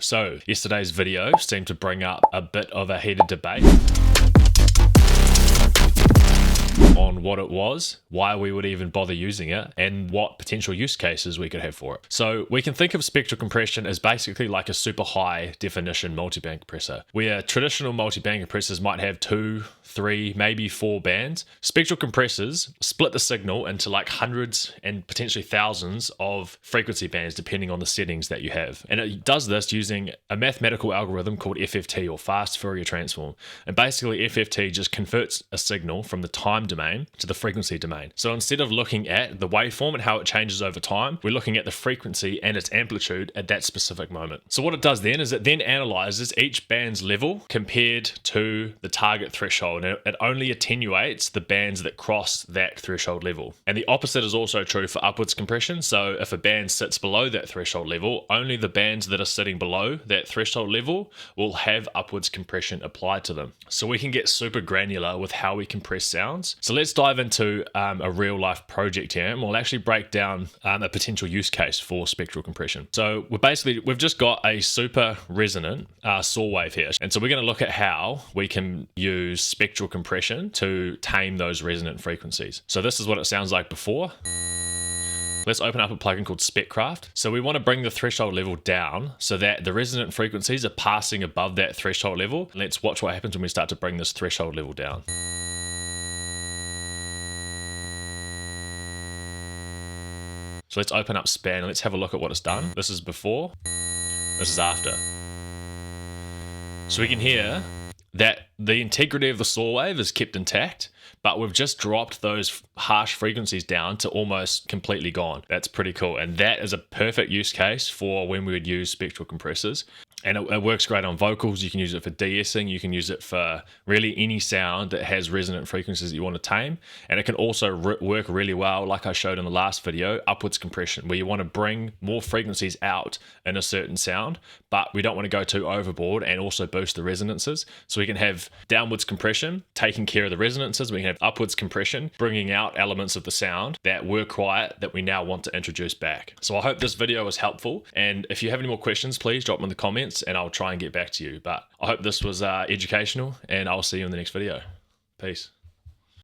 So yesterday's video seemed to bring up a bit of a heated debate on what it was, why we would even bother using it, and what potential use cases we could have for it. So we can think of spectral compression as basically like a super high definition multi-band compressor, where traditional multi-band compressors might have 2, 3, maybe 4 bands. Spectral compressors split the signal into like hundreds and potentially thousands of frequency bands depending on the settings that you have. And it does this using a mathematical algorithm called FFT, or fast Fourier transform. And basically FFT just converts a signal from the time domain to the frequency domain. So instead of looking at the waveform and how it changes over time, we're looking at the frequency and its amplitude at that specific moment. So what it does then is it then analyzes each band's level compared to the target threshold, and it only attenuates the bands that cross that threshold level. And the opposite is also true for upwards compression. So if a band sits below that threshold level, only the bands that are sitting below that threshold level will have upwards compression applied to them. So we can get super granular with how we compress sounds. So let's dive into a real life project here, and we'll actually break down a potential use case for spectral compression. So we've just got a super resonant saw wave here. And so we're going to look at how we can use spectral compression to tame those resonant frequencies. So this is what it sounds like before. Let's open up a plugin called SpecCraft. So we want to bring the threshold level down so that the resonant frequencies are passing above that threshold level. Let's watch what happens when we start to bring this threshold level down. So let's open up span and let's have a look at what it's done. This is before, this is after. So we can hear that the integrity of the saw wave is kept intact, but we've just dropped those harsh frequencies down to almost completely gone. That's pretty cool. And that is a perfect use case for when we would use spectral compressors. And it works great on vocals. You can use it for de-essing. You can use it for really any sound that has resonant frequencies that you want to tame. And it can also work really well, like I showed in the last video, upwards compression, where you want to bring more frequencies out in a certain sound, but we don't want to go too overboard and also boost the resonances. So we can have downwards compression, taking care of the resonances. We can have upwards compression, bringing out elements of the sound that were quiet that we now want to introduce back. So I hope this video was helpful. And if you have any more questions, please drop them in the comments and I'll try and get back to you. But I hope this was educational, and I'll see you in the next video. Peace.